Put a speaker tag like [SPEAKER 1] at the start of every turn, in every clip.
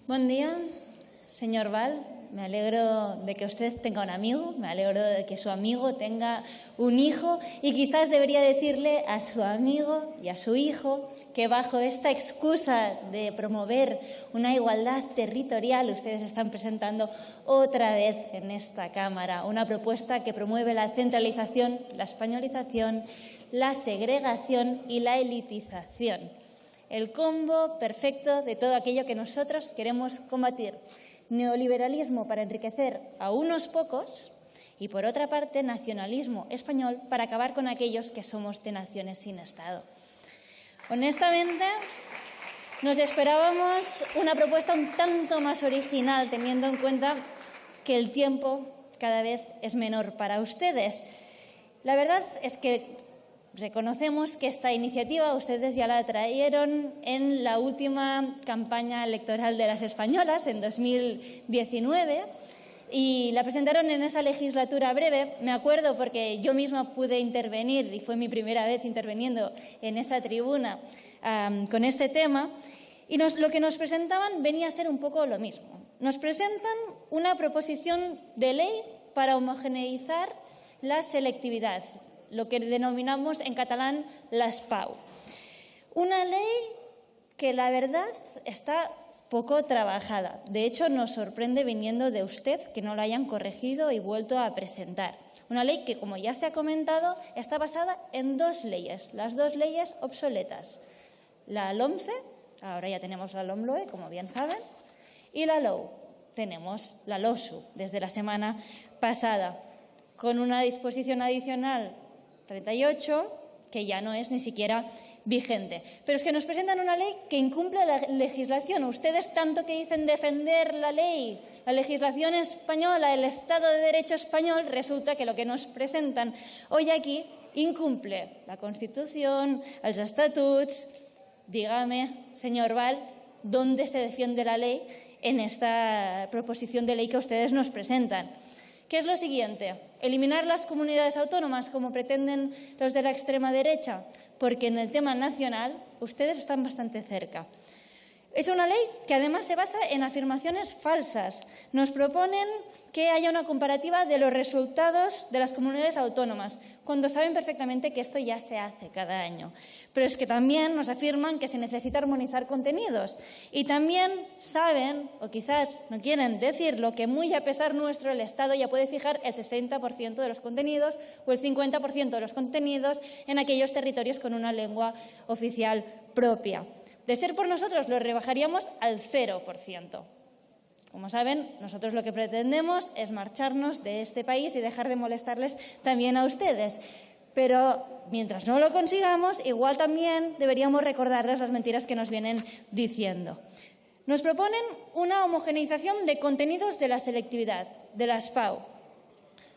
[SPEAKER 1] Buen día, señor Val. Me alegro de que usted tenga un amigo, me alegro de que su amigo tenga un hijo y quizás debería decirle a su amigo y a su hijo que bajo esta excusa de promover una igualdad territorial ustedes están presentando otra vez en esta Cámara una propuesta que promueve la centralización, la españolización, la segregación y la elitización. El combo perfecto de todo aquello que nosotros queremos combatir. Neoliberalismo para enriquecer a unos pocos y, por otra parte, nacionalismo español para acabar con aquellos que somos de naciones sin Estado. Honestamente, nos esperábamos una propuesta un tanto más original, teniendo en cuenta que el tiempo cada vez es menor para ustedes. La verdad es que reconocemos que esta iniciativa ustedes ya la trajeron en la última campaña electoral de las españolas, en 2019, y la presentaron en esa legislatura breve. Me acuerdo porque yo misma pude intervenir, y fue mi primera vez interviniendo en esa tribuna con este tema, y lo que nos presentaban venía a ser un poco lo mismo. Nos presentan una proposición de ley para homogeneizar la selectividad, lo que denominamos en catalán las PAU. Una ley que, la verdad, está poco trabajada. De hecho, nos sorprende viniendo de usted que no la hayan corregido y vuelto a presentar. Una ley que, como ya se ha comentado, está basada en dos leyes, las dos leyes obsoletas. La LOMCE, ahora ya tenemos la LOMLOE, como bien saben, y la LOU, tenemos la LOSU desde la semana pasada, con una disposición adicional 38, que ya no es ni siquiera vigente. Pero es que nos presentan una ley que incumple la legislación. Ustedes tanto que dicen defender la ley, la legislación española, el Estado de Derecho español, resulta que lo que nos presentan hoy aquí incumple la Constitución, los estatuts. Dígame, señor Val, ¿dónde se defiende la ley en esta proposición de ley que ustedes nos presentan? ¿Qué es lo siguiente? ¿Eliminar las comunidades autónomas, como pretenden los de la extrema derecha? Porque en el tema nacional ustedes están bastante cerca. Es una ley que además se basa en afirmaciones falsas. Nos proponen que haya una comparativa de los resultados de las comunidades autónomas, cuando saben perfectamente que esto ya se hace cada año. Pero es que también nos afirman que se necesita armonizar contenidos. Y también saben, o quizás no quieren decirlo, que muy a pesar nuestro el Estado ya puede fijar el 60% de los contenidos o el 50% de los contenidos en aquellos territorios con una lengua oficial propia. De ser por nosotros, lo rebajaríamos al 0%. Como saben, nosotros lo que pretendemos es marcharnos de este país y dejar de molestarles también a ustedes. Pero mientras no lo consigamos, igual también deberíamos recordarles las mentiras que nos vienen diciendo. Nos proponen una homogeneización de contenidos de la selectividad, de las PAU.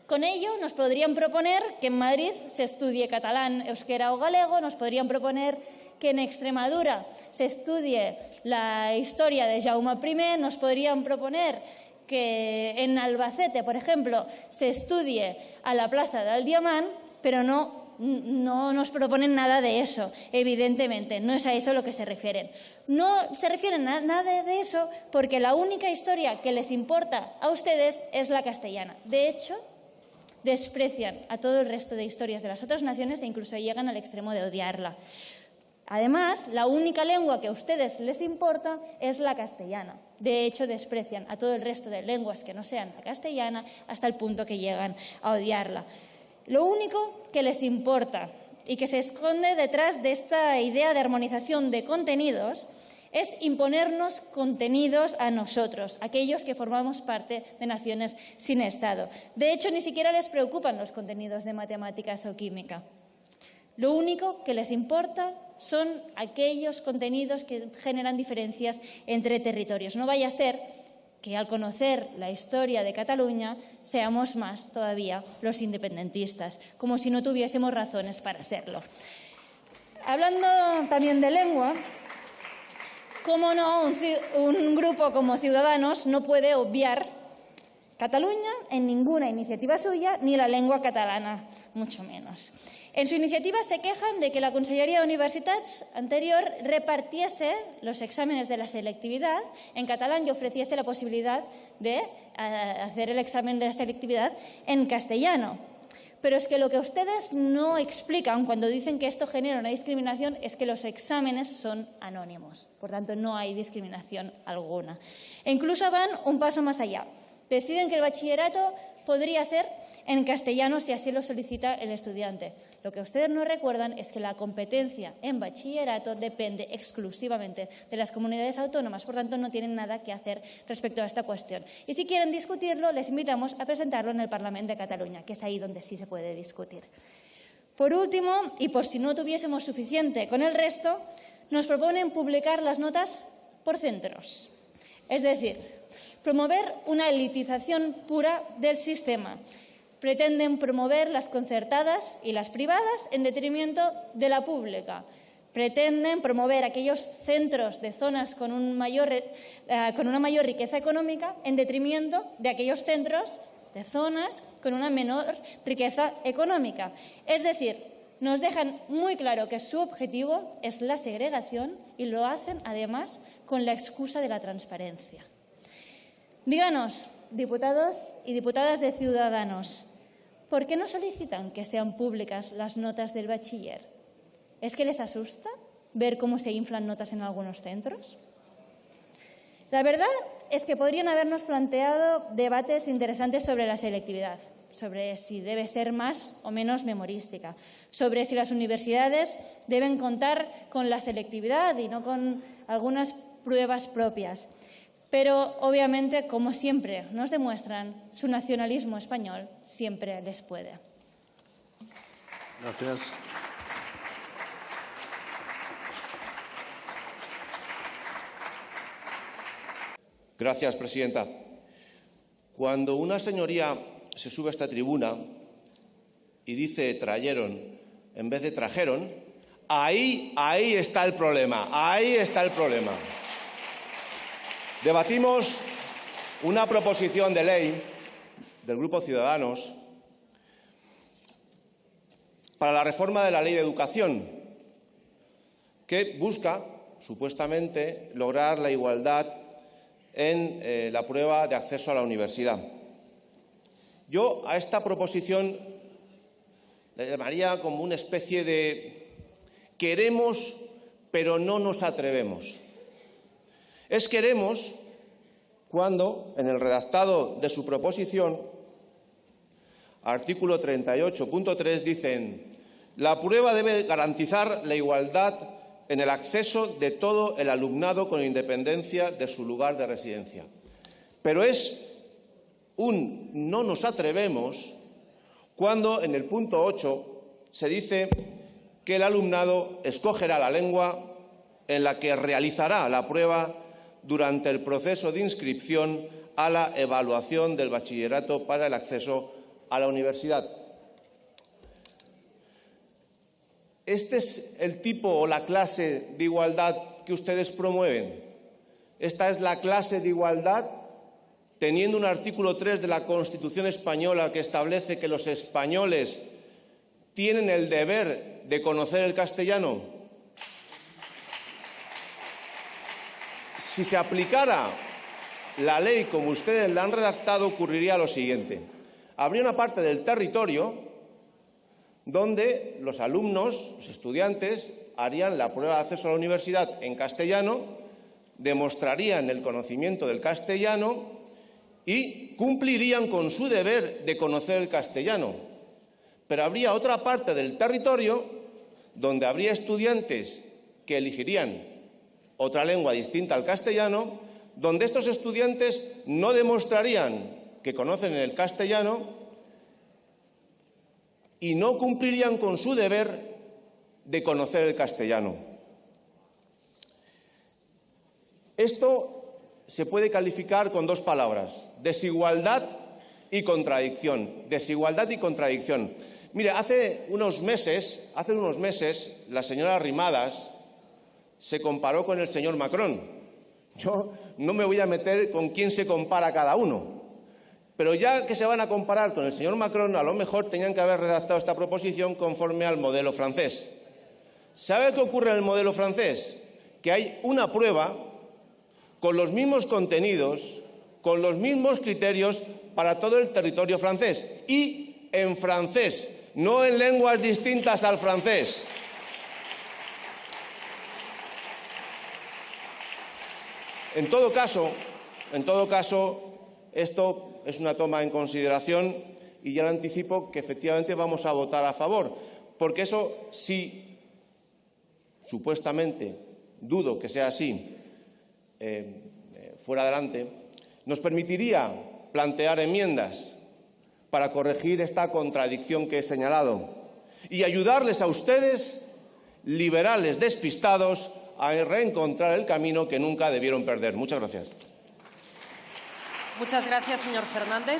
[SPEAKER 1] Con ello nos podrían proponer que en Madrid se estudie catalán, euskera o galego, nos podrían proponer que en Extremadura se estudie la historia de Jaume I, nos podrían proponer que en Albacete, por ejemplo, se estudie a la Plaza del Diamant, pero no nos proponen nada de eso, evidentemente, no es a eso a lo que se refieren. No se refieren a nada de eso porque la única historia que les importa a ustedes es la castellana. De hecho, desprecian a todo el resto de historias de las otras naciones e incluso llegan al extremo de odiarla. Además, la única lengua que a ustedes les importa es la castellana. De hecho, desprecian a todo el resto de lenguas que no sean la castellana hasta el punto que llegan a odiarla. Lo único que les importa y que se esconde detrás de esta idea de armonización de contenidos es imponernos contenidos a nosotros, aquellos que formamos parte de naciones sin Estado. De hecho, ni siquiera les preocupan los contenidos de matemáticas o química. Lo único que les importa son aquellos contenidos que generan diferencias entre territorios. No vaya a ser que al conocer la historia de Cataluña seamos más todavía los independentistas, como si no tuviésemos razones para serlo. Hablando también de lengua, cómo no, un grupo como Ciudadanos no puede obviar Cataluña en ninguna iniciativa suya, ni la lengua catalana, mucho menos. En su iniciativa se quejan de que la Conselleria de Universitats anterior repartiese los exámenes de la selectividad en catalán y ofreciese la posibilidad de hacer el examen de la selectividad en castellano. Pero es que lo que ustedes no explican cuando dicen que esto genera una discriminación es que los exámenes son anónimos. Por tanto, no hay discriminación alguna. E incluso van un paso más allá. Deciden que el bachillerato podría ser en castellano si así lo solicita el estudiante. Lo que ustedes no recuerdan es que la competencia en bachillerato depende exclusivamente de las comunidades autónomas, por tanto no tienen nada que hacer respecto a esta cuestión. Y si quieren discutirlo, les invitamos a presentarlo en el Parlamento de Cataluña, que es ahí donde sí se puede discutir. Por último, y por si no tuviésemos suficiente con el resto, nos proponen publicar las notas por centros. Es decir, promover una elitización pura del sistema. Pretenden promover las concertadas y las privadas en detrimento de la pública. Pretenden promover aquellos centros de zonas con una mayor riqueza económica en detrimento de aquellos centros de zonas con una menor riqueza económica. Es decir, nos dejan muy claro que su objetivo es la segregación y lo hacen, además, con la excusa de la transparencia. Díganos, diputados y diputadas de Ciudadanos, ¿por qué no solicitan que sean públicas las notas del bachiller? ¿Es que les asusta ver cómo se inflan notas en algunos centros? La verdad es que podrían habernos planteado debates interesantes sobre la selectividad, sobre si debe ser más o menos memorística, sobre si las universidades deben contar con la selectividad y no con algunas pruebas propias. Pero, obviamente, como siempre nos demuestran, su nacionalismo español siempre les puede.
[SPEAKER 2] Gracias. Gracias, presidenta. Cuando una señoría se sube a esta tribuna y dice trayeron en vez de trajeron, ahí está el problema, ahí está el problema. Debatimos una proposición de ley del Grupo Ciudadanos para la reforma de la Ley de Educación, que busca, supuestamente, lograr la igualdad en la prueba de acceso a la universidad. Yo a esta proposición le llamaría como una especie de queremos, pero no nos atrevemos. Es queremos cuando, en el redactado de su proposición, artículo 38.3, dicen: la prueba debe garantizar la igualdad en el acceso de todo el alumnado con independencia de su lugar de residencia. Pero es un no nos atrevemos cuando, en el punto 8, se dice que el alumnado escogerá la lengua en la que realizará la prueba durante el proceso de inscripción a la evaluación del bachillerato para el acceso a la universidad. ¿Este es el tipo o la clase de igualdad que ustedes promueven? ¿Esta es la clase de igualdad, teniendo un artículo 3 de la Constitución española que establece que los españoles tienen el deber de conocer el castellano? Si se aplicara la ley como ustedes la han redactado, ocurriría lo siguiente. Habría una parte del territorio donde los alumnos, los estudiantes, harían la prueba de acceso a la universidad en castellano, demostrarían el conocimiento del castellano y cumplirían con su deber de conocer el castellano. Pero habría otra parte del territorio donde habría estudiantes que elegirían otra lengua distinta al castellano, donde estos estudiantes no demostrarían que conocen el castellano y no cumplirían con su deber de conocer el castellano. Esto se puede calificar con dos palabras: desigualdad y contradicción. Desigualdad y contradicción. Mire, hace unos meses, la señora Arrimadas se comparó con el señor Macron. Yo no me voy a meter con quién se compara cada uno. Pero ya que se van a comparar con el señor Macron, a lo mejor tenían que haber redactado esta proposición conforme al modelo francés. ¿Sabe qué ocurre en el modelo francés? Que hay una prueba con los mismos contenidos, con los mismos criterios para todo el territorio francés y en francés, no en lenguas distintas al francés. En todo caso, esto es una toma en consideración y ya le anticipo que efectivamente vamos a votar a favor, porque eso sí, supuestamente, dudo que sea así, fuera adelante, nos permitiría plantear enmiendas para corregir esta contradicción que he señalado y ayudarles a ustedes, liberales despistados, a reencontrar el camino que nunca debieron perder. Muchas gracias.
[SPEAKER 3] Muchas gracias, señor Fernández.